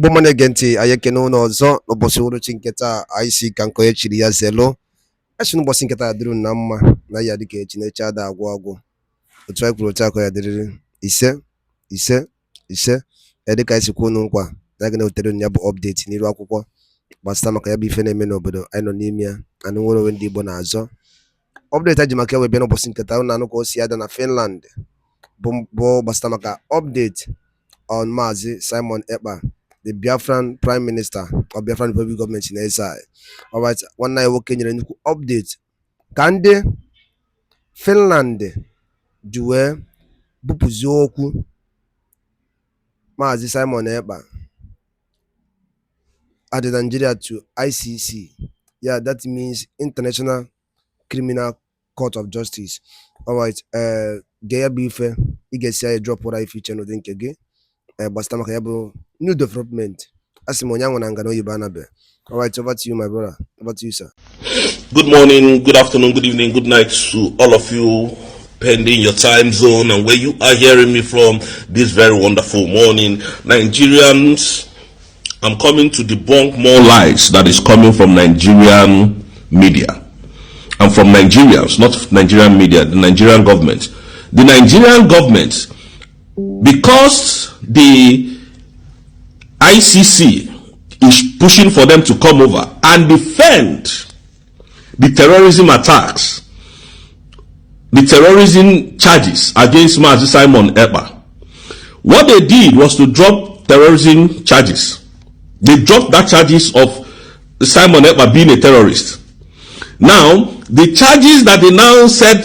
Bomane Genti, Ayakeno Nozo, Obosuru Chinketa, IC Kankoye Chilia Zelo, Ashun Bosinketa Drew Nama, Nayadike Chinecha da Guago, the tribe Protako Yadri, Ise, Edeka Isukununqua, Nagano Terunyab update, Nirakuko, Bastamaka be Fenomeno, but Anonemia, and Woro Wendi Bonazo. Update Ajimaka will be no Bosinketa, Nanoko Siadana, Finland, Bombo Bastamaka update on Mazi Simon Ekpa, the Biafran Prime Minister of Biafran Republic Government in SI. Alright, one night working in update. Kande Finland Due Bupuzoku Mazi Simon Ekpa added Nigeria to ICC. Yeah, that means International Criminal Court of Justice. Alright, Gaya Bife, you get say drop what I feature no think again. Bastamaka Yabo new development. Asimonyang Nangano Yibanabe. Alright, over to you, my brother. Over to you, sir. Good morning, good afternoon, good evening, good night to all of you, pending your time zone and where you are hearing me from this very wonderful morning. Nigerians, I'm coming to debunk more lies that is coming from Nigerian media. And from Nigerians, not Nigerian media, the Nigerian government. The Nigerian government, because the ICC is pushing for them to come over and defend the terrorism attacks, the terrorism charges against Mazi Simon Ekpa. What they did was to drop terrorism charges. They dropped that charges of Simon Ekpa being a terrorist. Now, the charges that they now said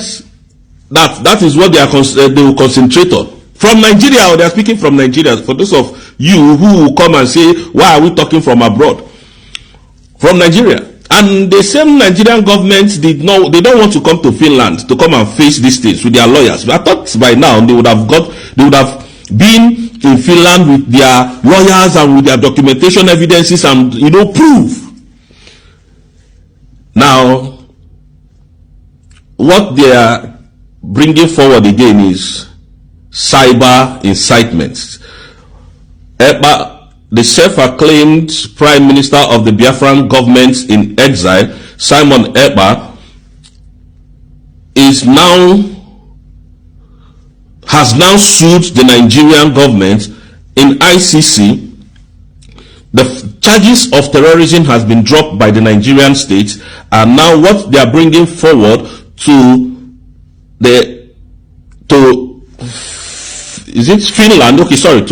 that is what they will concentrate on. From Nigeria, or they are speaking from Nigeria. For those of you who will come and say, why are we talking from abroad? From Nigeria. And the same Nigerian government they don't want to come to Finland to come and face these things with their lawyers. But I thought by now they would have been in Finland with their lawyers and with their documentation evidences and proof. Now, what they are bringing forward again is cyber incitement. Ekpa, the self-acclaimed Prime Minister of the Biafran government in exile, Simon Ekpa, has now sued the Nigerian government in ICC. The charges of terrorism has been dropped by the Nigerian state, and now what they are bringing forward to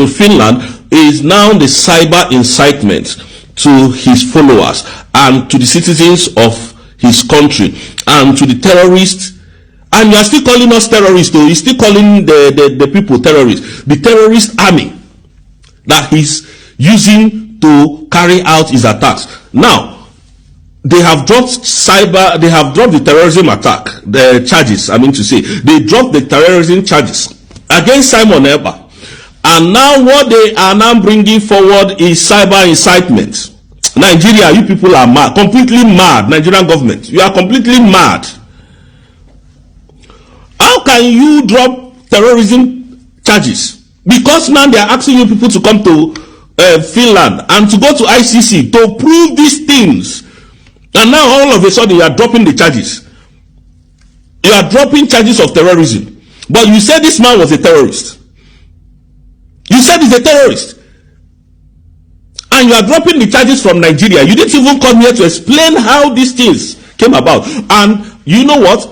Finland is now the cyber incitement to his followers and to the citizens of his country and to the terrorists. And you are still calling us terrorists, though. He's still calling the people terrorists. The terrorist army that he's using to carry out his attacks. Now, they have dropped the terrorism attack, the charges, They dropped the terrorism charges against Simon Ekpa. And now what they are now bringing forward is cyber incitement. Nigeria, you people are mad, completely mad. Nigerian government, you are completely mad. How can you drop terrorism charges? Because now they are asking you people to come to Finland and to go to ICC to prove these things. And now all of a sudden you are dropping the charges. You are dropping charges of terrorism. But you said this man was a terrorist. You said he's a terrorist. And you are dropping the charges from Nigeria. You didn't even come here to explain how these things came about. And you know what?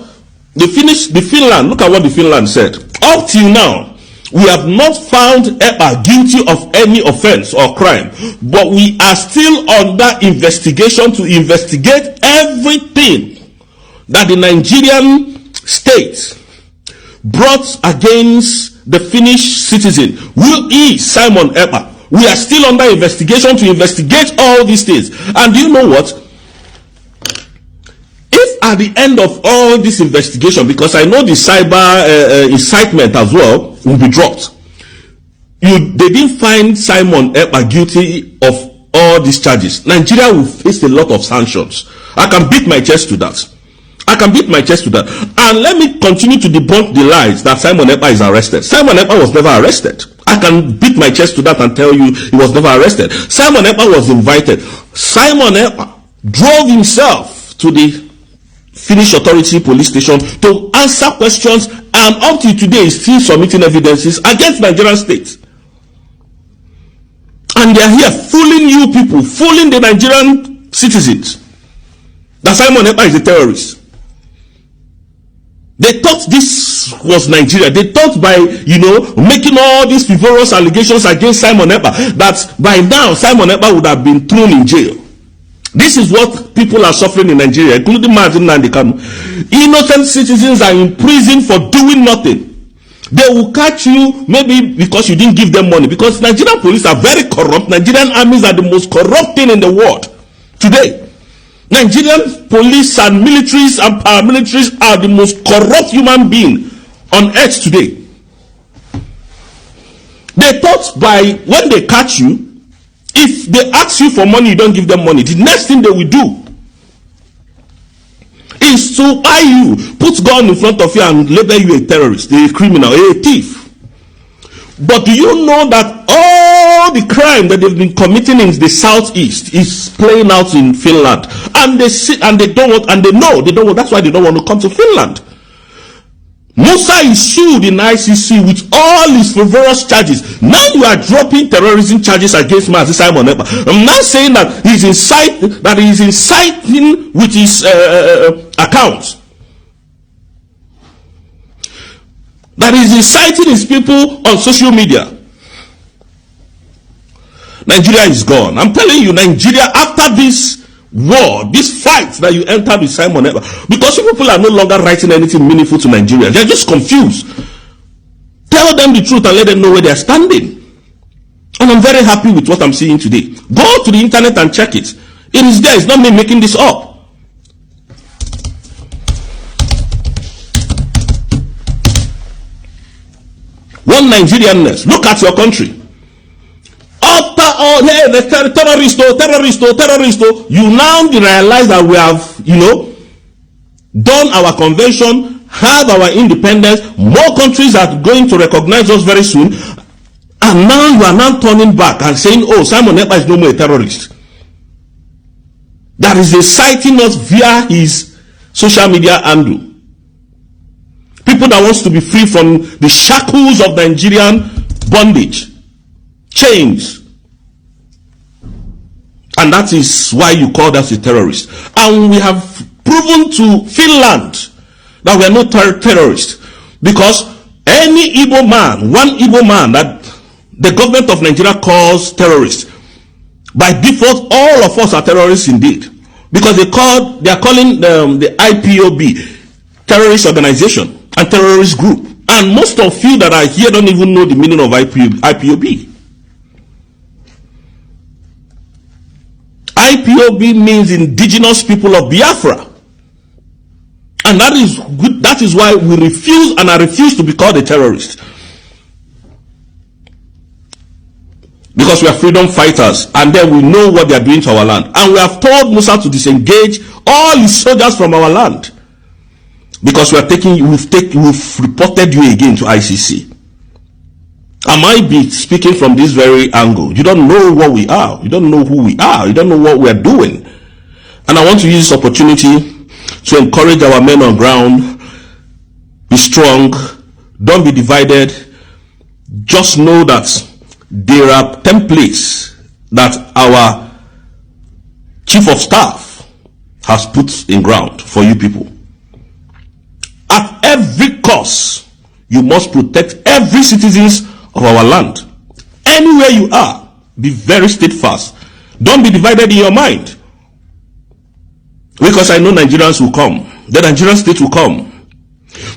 The Finland, look at what the Finland said. Up till now, we have not found Ekpa guilty of any offense or crime. But we are still under investigation to investigate everything that the Nigerian state brought against the Finnish citizen, who is Simon Ekpa. We are still under investigation to investigate all these things. And do you know what? If at the end of all this investigation, because I know the cyber incitement as well will be dropped, they didn't find Simon Ekpa guilty of all these charges, Nigeria will face a lot of sanctions. I can beat my chest to that. And let me continue to debunk the lies that Simon Ekpa is arrested. Simon Ekpa was never arrested. I can beat my chest to that and tell you he was never arrested. Simon Ekpa was invited. Simon Ekpa drove himself to the Finnish authority police station to answer questions, and up to today is still submitting evidences against Nigerian state. And they are here fooling you people, fooling the Nigerian citizens that Simon Ekpa is a terrorist. They thought this was Nigeria. They thought by, making all these frivolous allegations against Simon Ekpa, that by now Simon Ekpa would have been thrown in jail. This is what people are suffering in Nigeria, including Martin and the Kanu. Innocent citizens are in prison for doing nothing. They will catch you maybe because you didn't give them money. Because Nigerian police are very corrupt. Nigerian armies are the most corrupt thing in the world today. Nigerian police and militaries and paramilitaries are the most corrupt human being on earth today. They thought by when they catch you, if they ask you for money, you don't give them money, the next thing they will do is to buy you, put gun in front of you and label you a terrorist, a criminal, a thief. But do you know that all the crime that they've been committing in the southeast is playing out in Finland? And they sit and they don't want, and they know they don't want, that's why they don't want to come to Finland. Musa is sued in ICC with all his frivolous charges. Now you are dropping terrorism charges against Mazi Simon Ekpa. I'm not saying that he's inciting with his accounts. That is inciting his people on social media. Nigeria is gone. I'm telling you, Nigeria, after this war, this fight that you entered with Simon Ekpa, because you people are no longer writing anything meaningful to Nigeria. They're just confused. Tell them the truth and let them know where they're standing. And I'm very happy with what I'm seeing today. Go to the internet and check it. It is there. It's not me making this up. One Nigerianness. Look at your country. After all, hey, the terrorist, you now realize that we have, done our convention, have our independence. More countries are going to recognize us very soon. And now you are now turning back and saying, oh, Simon Ekpa is no more a terrorist. That is inciting us via his social media handle. People that wants to be free from the shackles of Nigerian bondage, chains. And that is why you call us a terrorist. And we have proven to Finland that we are not terrorists. Because any Igbo man, one Igbo man that the government of Nigeria calls terrorists, by default, all of us are terrorists indeed. Because they are calling the IPOB terrorist organization and terrorist group. And most of you that are here don't even know the meaning of IPOB. IPOB means indigenous people of Biafra. And that is good. That is why we refuse, and I refuse to be called a terrorist. Because we are freedom fighters, and then we know what they are doing to our land. And we have told Musa to disengage all his soldiers from our land. Because we've reported you again to ICC. I might be speaking from this very angle. You don't know what we are. You don't know who we are. You don't know what we are doing. And I want to use this opportunity to encourage our men on ground. Be strong. Don't be divided. Just know that there are templates that our chief of staff has put in ground for you people. At every cost, you must protect every citizens of our land. Anywhere you are, be very steadfast. Don't be divided in your mind. Because I know Nigerians will come. The Nigerian state will come.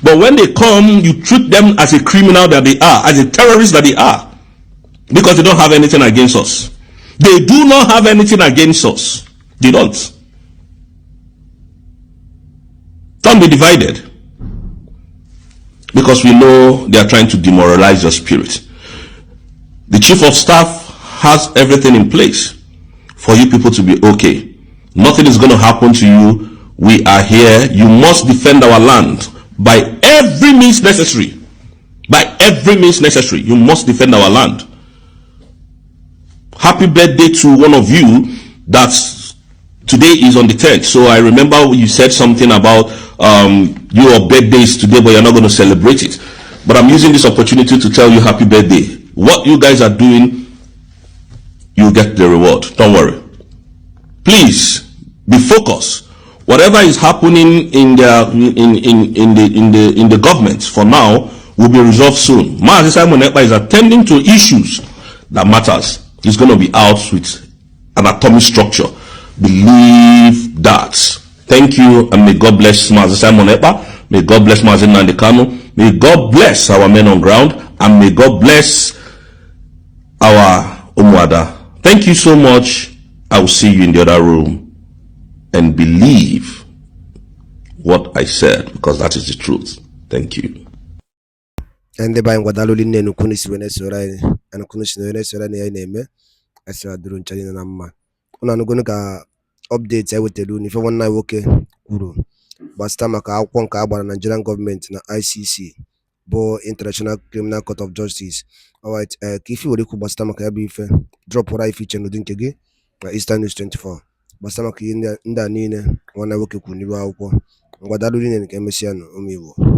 But when they come, you treat them as a criminal that they are, as a terrorist that they are. Because they don't have anything against us. They do not have anything against us. They don't. Don't be divided. Because we know they are trying to demoralize your spirit. The chief of staff has everything in place for you people to be okay. Nothing is going to happen to you. We are here. You must defend our land by every means necessary. By every means necessary, you must defend our land. Happy birthday to one of you that's today is on the 10th. So I remember you said something about your birthday is today, but you're not going to celebrate it. But I'm using this opportunity to tell you happy birthday. What you guys are doing, you'll get the reward. Don't worry. Please be focused. Whatever is happening in the government for now will be resolved soon. Mazi Simon Ekpa is attending to issues that matters. He's going to be out with an atomic structure. Believe that. Thank you, and may God bless Mazi Simon Ekpa. May God bless Mazi Nandekano. May God bless our men on ground, and may God bless our Umuada. Thank you so much. I will see you in the other room, and believe what I said, because that is the truth. Thank you. And the buying what Alulin and Kunis Venezuela and Kunis Venezuela name. I said, Durun Chalina Nama. I'm going to updates I would tell you if I want to okay. Guru. Bastamaka Akwonka about Nigerian government na ICC. Bo International Criminal Court of Justice. Alright, Kifi Wodiku Bastamaka Yabife. Drop what I feature no Dinkege. Eastern News 24. Bastamaka Inda Nine. Wana woke Kuniwa Upo. Guadalurin and Kemesiano Umivo.